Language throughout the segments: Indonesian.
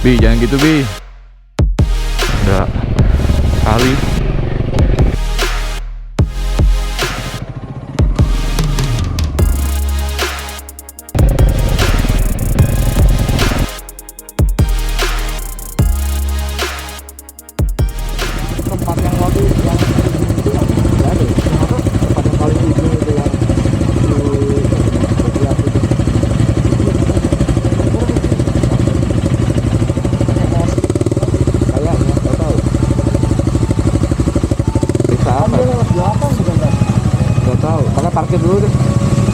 Bi, jangan gitu Bi. Udah kali. Tempat yang waktu yang itu ya ada ternyata tempat yang paling ujung itu yang di Bagian itu kayaknya nggak tahu bisa apa lewat belakang juga nggak tahu makanya parkir dulu deh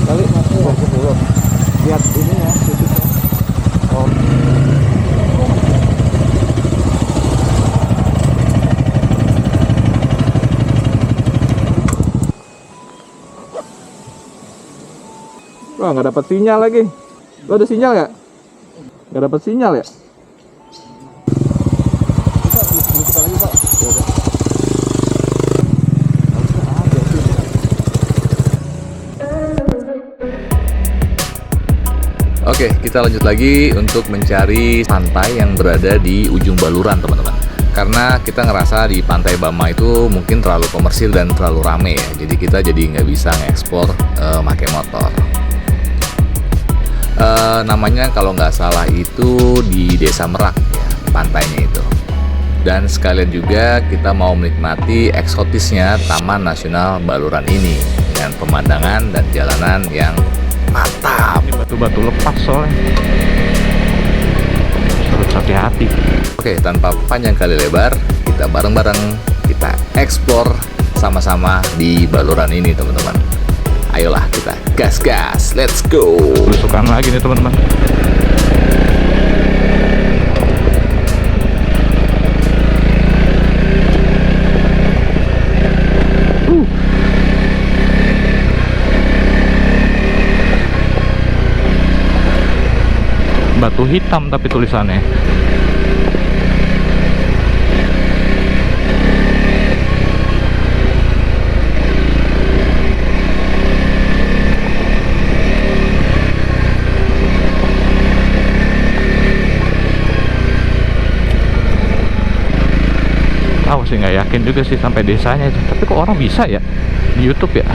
kali parkir dulu lihat ini ya titiknya. Oh wah, nggak dapat sinyal lagi. Lo ada sinyal nggak? Nggak dapat sinyal ya? Oke, kita lanjut lagi untuk mencari pantai yang berada di ujung Baluran, teman-teman. Karena kita ngerasa di Pantai Bama itu mungkin terlalu komersil dan terlalu rame ya. Jadi kita nggak bisa ngekspor pakai motor. Namanya kalau nggak salah itu di Desa Merak ya, pantainya itu. Dan sekalian juga kita mau menikmati eksotisnya Taman Nasional Baluran ini dengan pemandangan dan jalanan yang mantap. Ini batu-batu lepas soalnya. Harus hati-hati. Oke, tanpa panjang kali lebar, kita bareng-bareng kita eksplor sama-sama di Baluran ini, teman-teman. Ayolah kita gas-gas, let's go. Belusukan lagi nih teman-teman. Batu hitam tapi tulisannya. Tahu sih, nggak yakin juga sih sampai desanya itu. Tapi kok orang bisa ya di YouTube ya?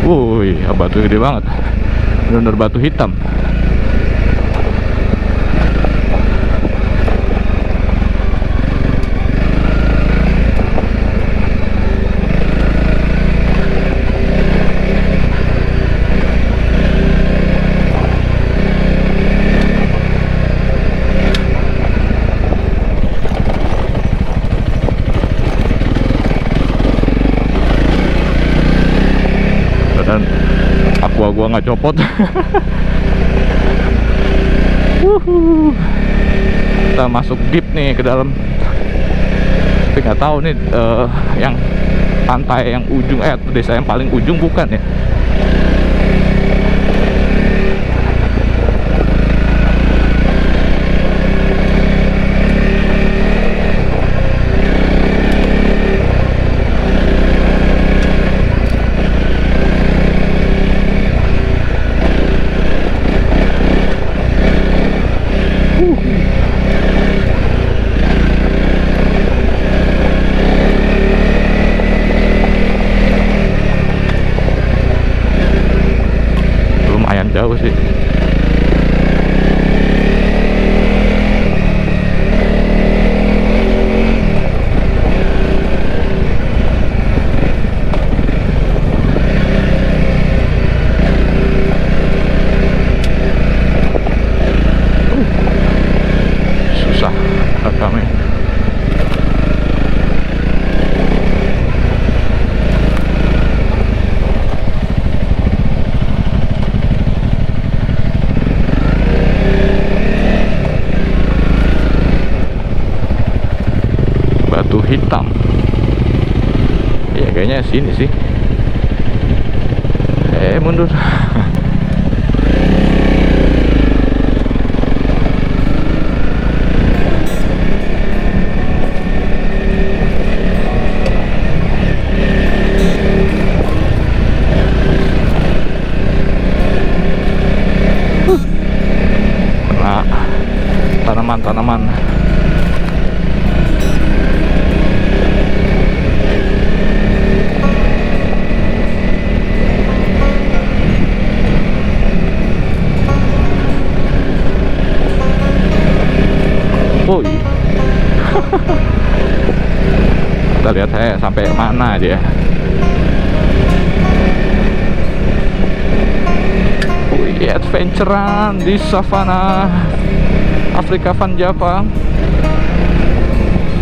Wuih, batu gede banget. Bener-bener batu hitam. Dan gua nggak copot. Kita masuk deep nih ke dalam. Tapi nggak tahu nih yang pantai yang ujung desa yang paling ujung bukan ya. Jauh sih. Susah rekamnya. Batu hitam ya, kayaknya sini sih. Mundur. Nah, Kita lihat saya sampai mana dia. Wih, adventurean di savana Afrika Van Java.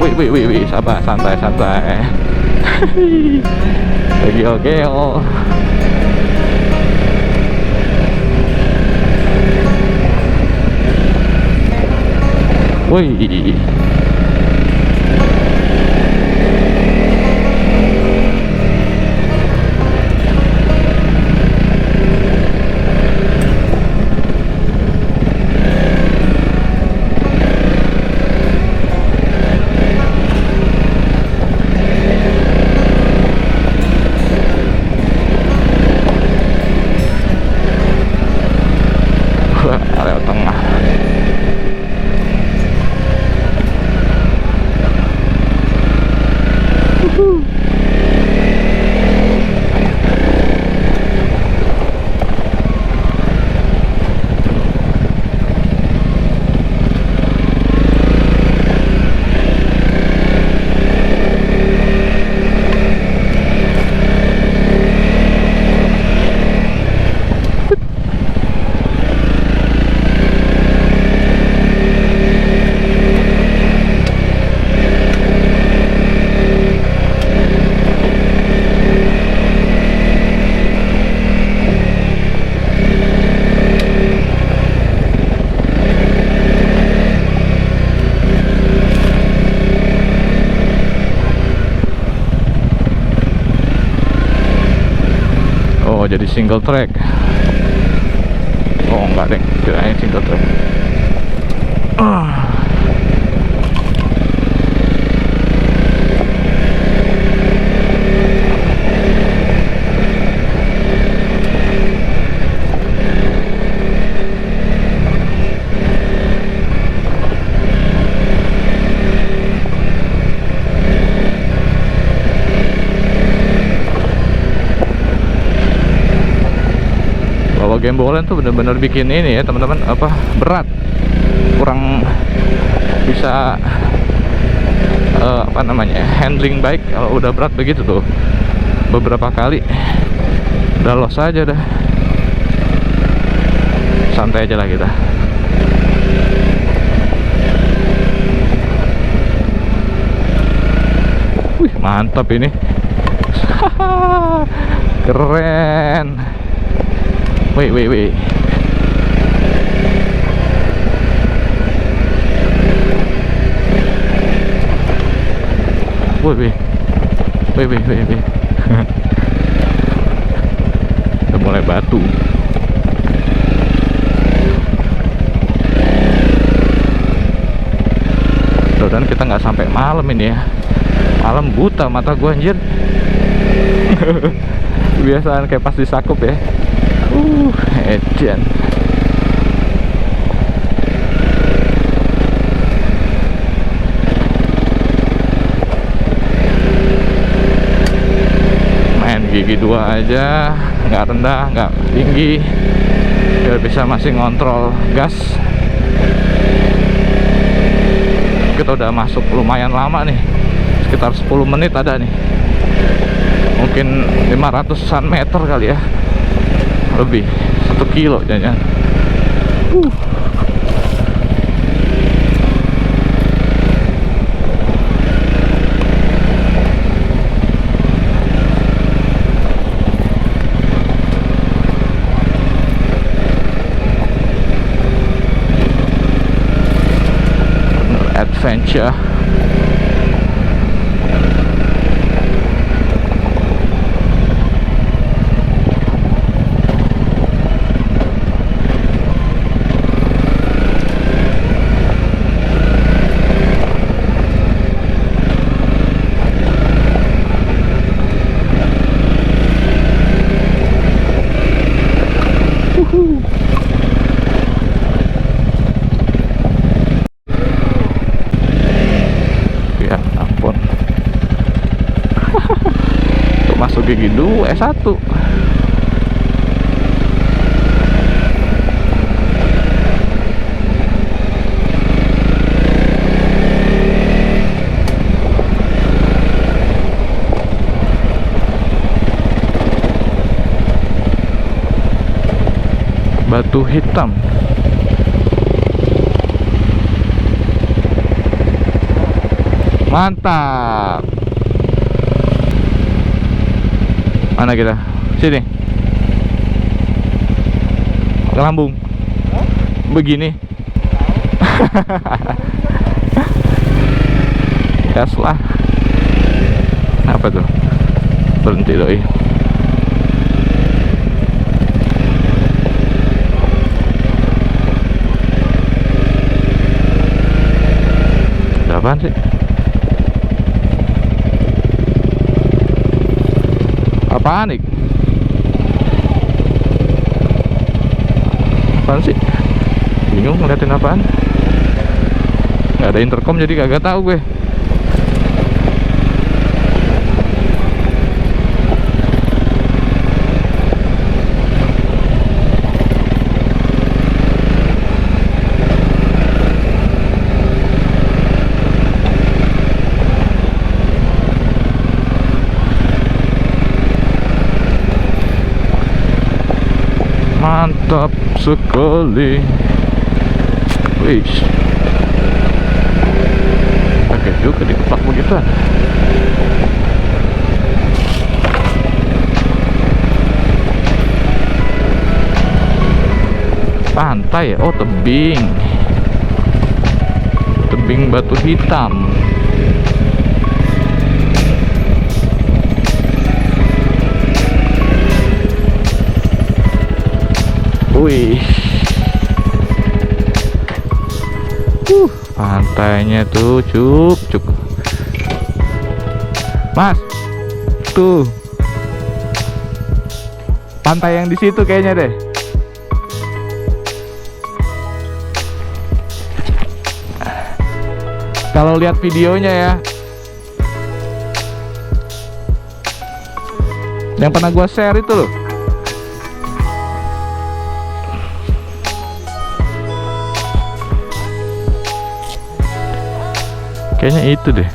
Wih, sabar, santai. Geo. Wih. Area tengah. Oh, jadi single track. Oh, enggak deh, kirain single track. Bawa gembolan tuh bener-bener bikin ini ya teman-teman, apa, berat, kurang bisa apa namanya, handling baik kalau udah berat begitu tuh. Beberapa kali udah los aja dah. Santai aja lah kita. Wih, mantap ini. Keren. Wih. Wih. Udah mulai batu. Mudah-mudahan kita nggak sampai malam ini ya. Malam buta mata gua anjir. Kebiasaan kayak pas disakup ya. Edan. Main gigi 2 aja, nggak rendah, nggak tinggi, biar bisa masih ngontrol gas. Kita udah masuk lumayan lama nih, sekitar 10 menit ada nih, mungkin 500-an meter kali ya, lebih 1 kilo jangan. Adventure. Ya ampun. Masuk gigi 2 S1. Batu Hitam. Mantap. Mana kita? Sini. Ke lambung. Begini. Gas lah. Apa tuh? Berhenti doi. Ada apaan sih? Apaan nih? Apaan sih? Bingung ngeliatin apaan. Gak ada intercom jadi kagak tahu gue. Mantap sekali. Wih, oke juga dikeplak begitu. Pantai ya? Oh, tebing. Tebing Batu Hitam. Wih, pantainya tuh cuk. Mas, tuh pantai yang di situ kayaknya deh. Kalau lihat videonya ya, yang pernah gua share itu loh. Kayaknya itu deh.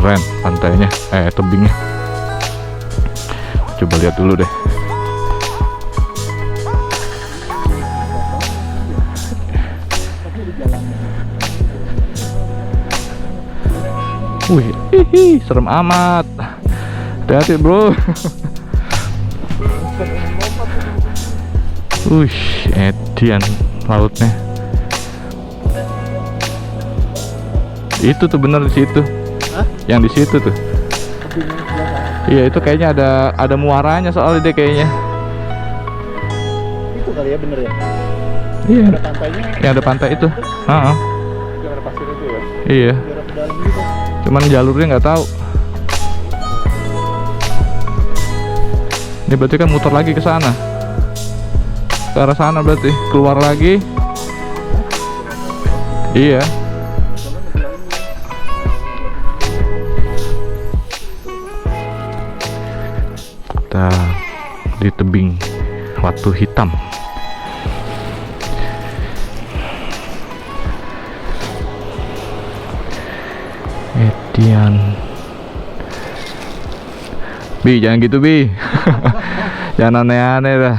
Keren pantainya, tebingnya. Coba lihat dulu deh. Wih, serem amat. Hati-hati bro. Edian lautnya. Itu tuh bener di situ. Hah? Yang di situ tuh. Iya, itu kayaknya ada muaranya soalnya deh kayaknya. Itu kali ya, bener ya? Iya. Ada pantainya. Yang ada pantai itu. Heeh. Yang ada pasir itu ya? Iya. Daerah pedalam gitu. Cuman jalurnya nggak tahu. Ini berarti kan muter lagi ke sana. Ke arah sana berarti, keluar lagi. Iya. Kita di tebing Batu Hitam. Edian. Bi, jangan gitu Bi. Jangan aneh-aneh dah.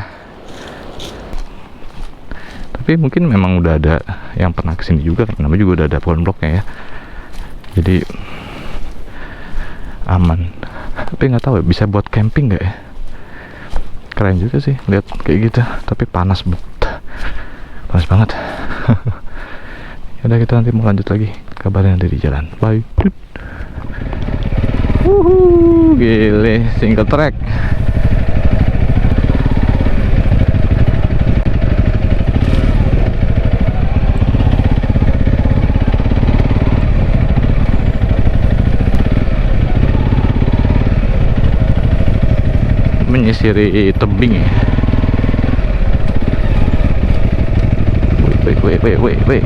Tapi mungkin memang udah ada yang pernah kesini juga, karena namanya juga udah ada pohon bloknya ya, jadi aman. Tapi nggak tahu ya, bisa buat camping nggak ya? Keren juga sih lihat kayak gitu, tapi panas banget. Yaudah, kita nanti mau lanjut lagi, kabarin nanti di jalan. Bye. Gile, single track. Menyisiri tebing ya. Wait.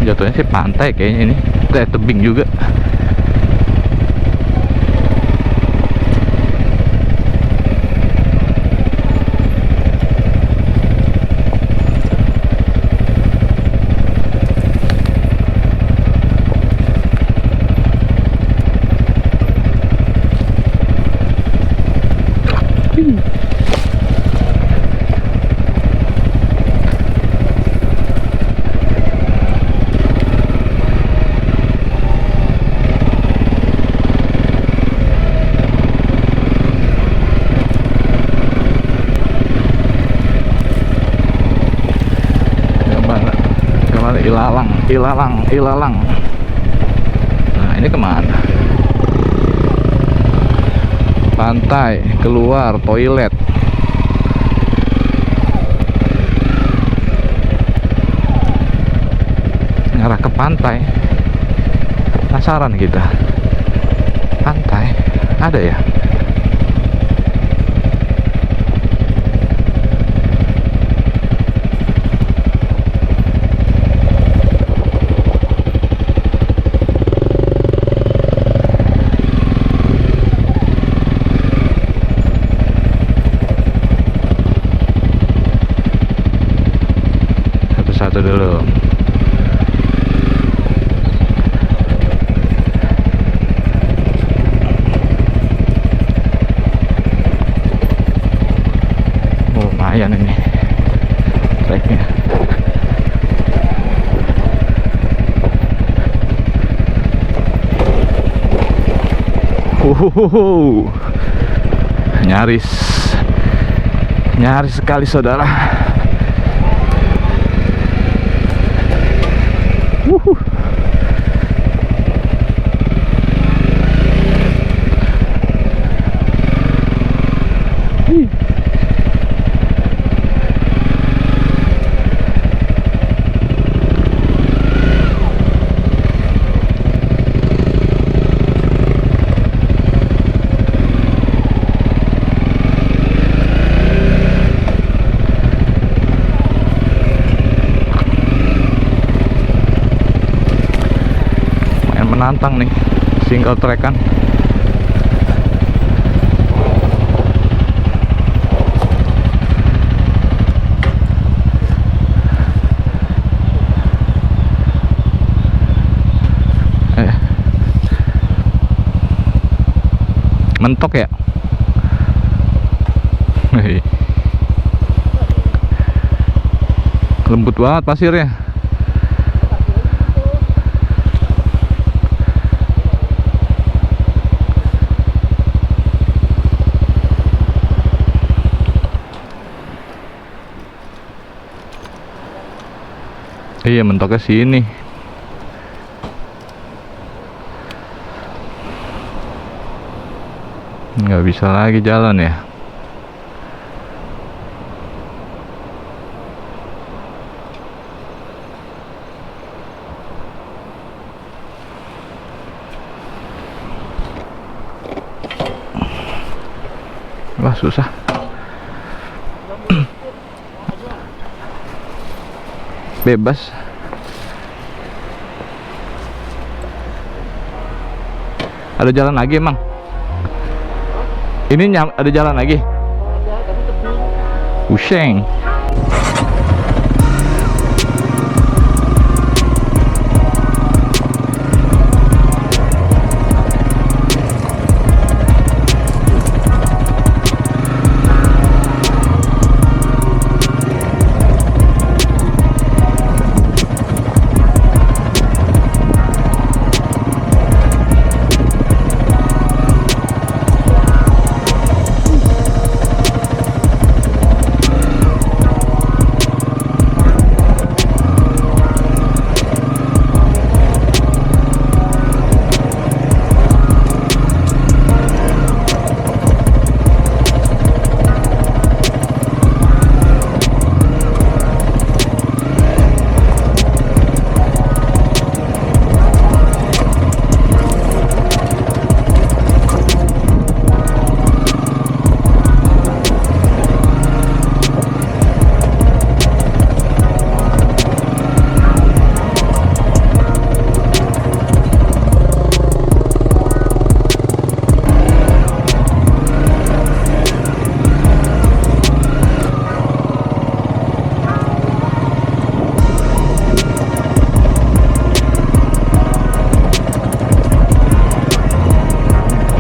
Jatuhnya sih pantai kayaknya ini, tebing juga. Ilalang, ilalang, ilalang. Nah, ini kemana? Pantai, keluar, toilet. Ngarah ke pantai. Penasaran kita. Pantai, ada ya? Satu dulu. Oh, lumayan ini treknya. Nyaris sekali saudara. Menantang nih, single track kan. Mentok ya. Lembut banget pasirnya. Iya, mentoknya sini. Nggak bisa lagi jalan ya. Wah, susah. Bebas. Ada jalan lagi emang? Ini ada jalan lagi? Useng.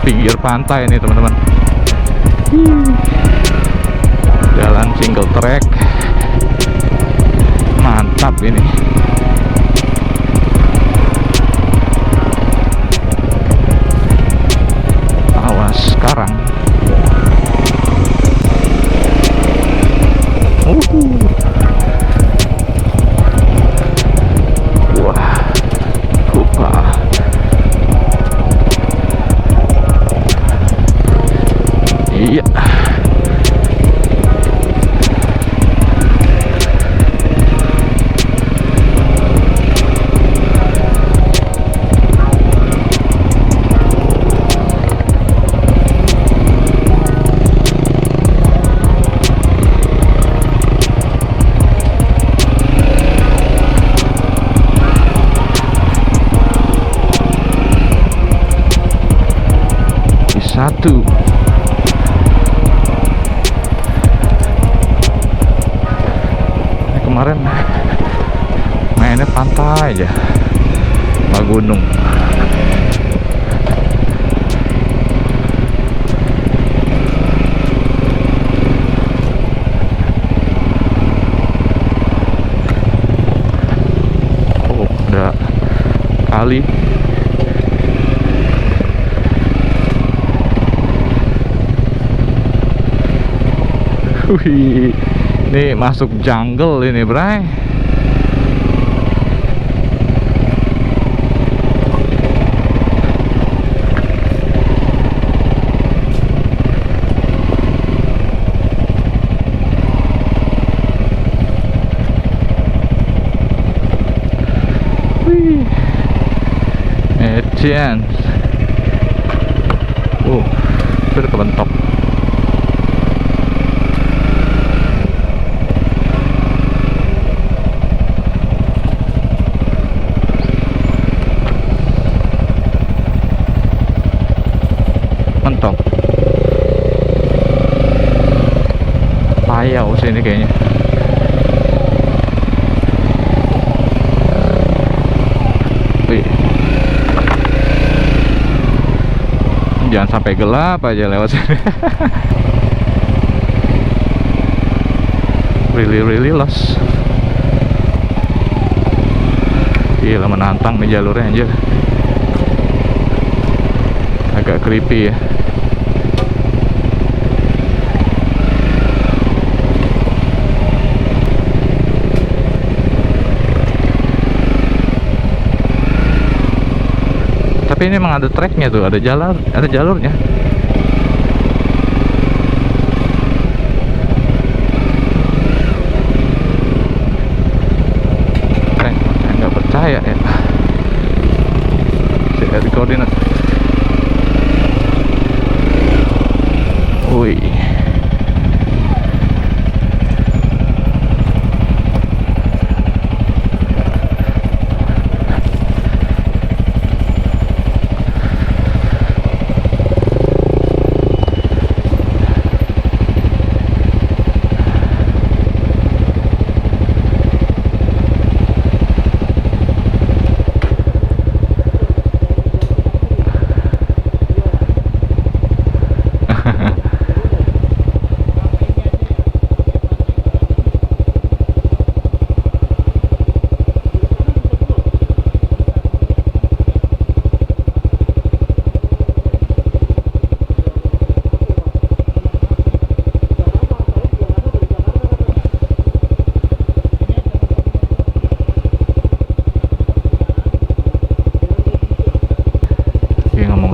Pinggir pantai ini teman-teman. Jalan single track, mantap ini. Awas sekarang. satu. Ini kemarin mainnya pantai aja, nggak gunung. Oh, ada kali. Wih, ini masuk jungle ini, Bray. Wih, Etienne. Sudah kebentok. Mentok. Payau sini kayaknya. Wih. Jangan sampai gelap aja lewat sini. Really lost. Gila, menantang nih jalurnya anjir. Agak creepy ya. Tapi ini emang ada treknya tuh, ada jalurnya. Saya nggak percaya ya. Saya lihat di koordinat. Wih.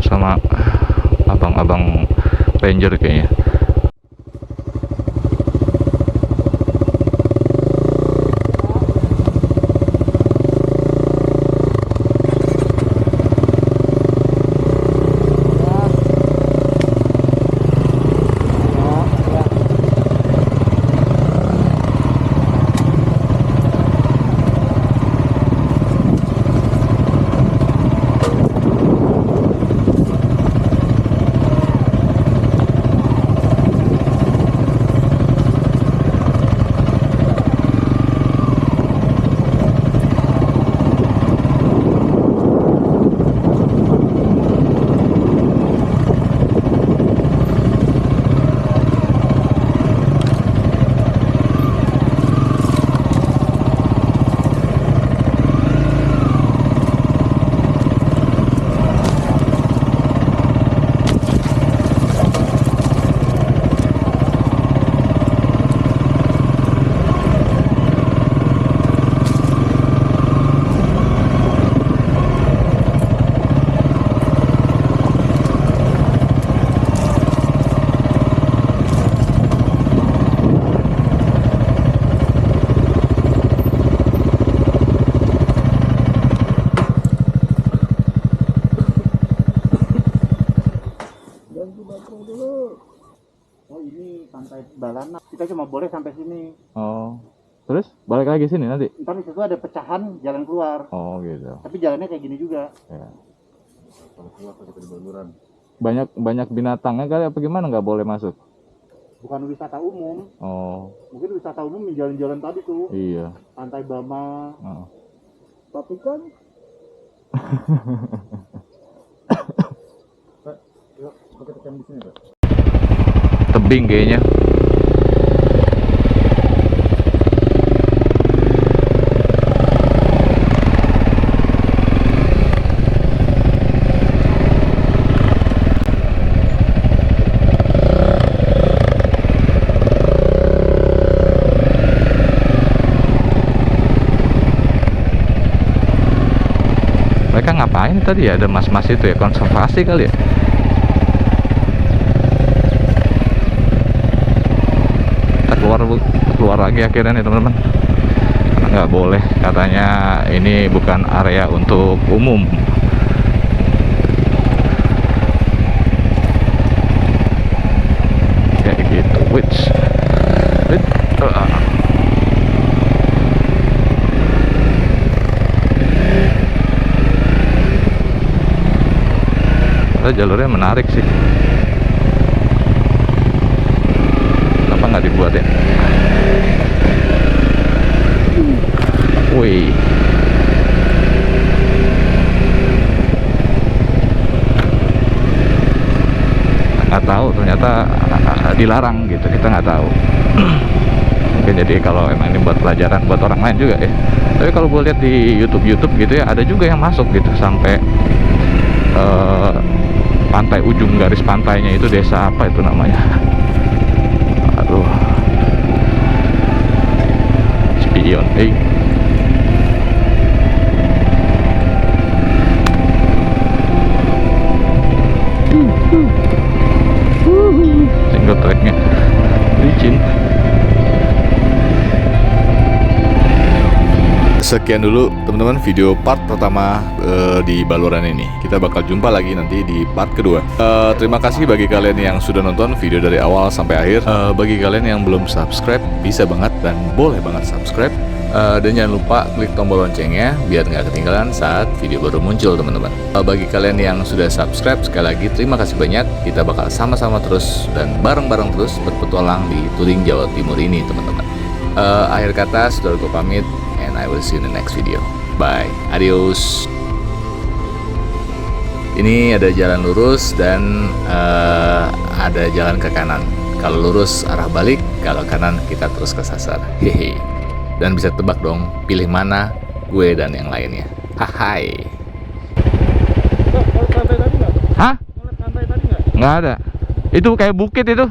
Sama abang-abang ranger kayaknya. Pantai Balana. Kita cuma boleh sampai sini. Oh. Terus balik lagi sini nanti? Ntar di situ ada pecahan jalan keluar. Oh gitu. Tapi jalannya kayak gini juga. Ya. Kalau keluar kita di baluran. banyak binatangnya kali apa gimana nggak boleh masuk? Bukan wisata umum. Oh Mungkin wisata umum di jalan-jalan tadi tuh. iya. Pantai Bama. Oh. Tapi kan yuk, kita camp di sini, Pak. Tebing kayaknya. Mereka ngapain tadi ya? Ada mas-mas itu ya, konservasi kali ya? Kita keluar lagi akhirnya nih teman-teman. Nggak boleh, katanya ini bukan area untuk umum. Kayak gitu. Which jalurnya menarik sih. Kenapa nggak dibuat ya? Wih. Nggak tahu, ternyata dilarang gitu, kita nggak tahu. Mungkin jadi kalau emang ini buat pelajaran buat orang lain juga ya. Tapi kalau gue lihat di YouTube gitu ya, ada juga yang masuk gitu sampai pantai, ujung garis pantainya itu desa apa itu namanya? Aduh, spion, single tracknya licin. Sekian dulu teman-teman video part pertama di Baluran ini. Kita bakal jumpa lagi nanti di part kedua. Terima kasih bagi kalian yang sudah nonton video dari awal sampai akhir. Bagi kalian yang belum subscribe, bisa banget dan boleh banget subscribe. Dan jangan lupa klik tombol loncengnya biar nggak ketinggalan saat video baru muncul teman-teman. Bagi kalian yang sudah subscribe, sekali lagi terima kasih banyak. Kita bakal sama-sama terus dan bareng-bareng terus berpetualang di touring Jawa Timur ini teman-teman. Akhir kata, saudara gue pamit. And I will see you in the next video. Bye. Adios. Ini ada jalan lurus dan ada jalan ke kanan. Kalau lurus arah balik, kalau kanan kita terus ke sasar. Hehe. Dan bisa tebak dong, pilih mana gue dan yang lainnya. Hai. Hah? Nggak ada. Itu kayak bukit itu.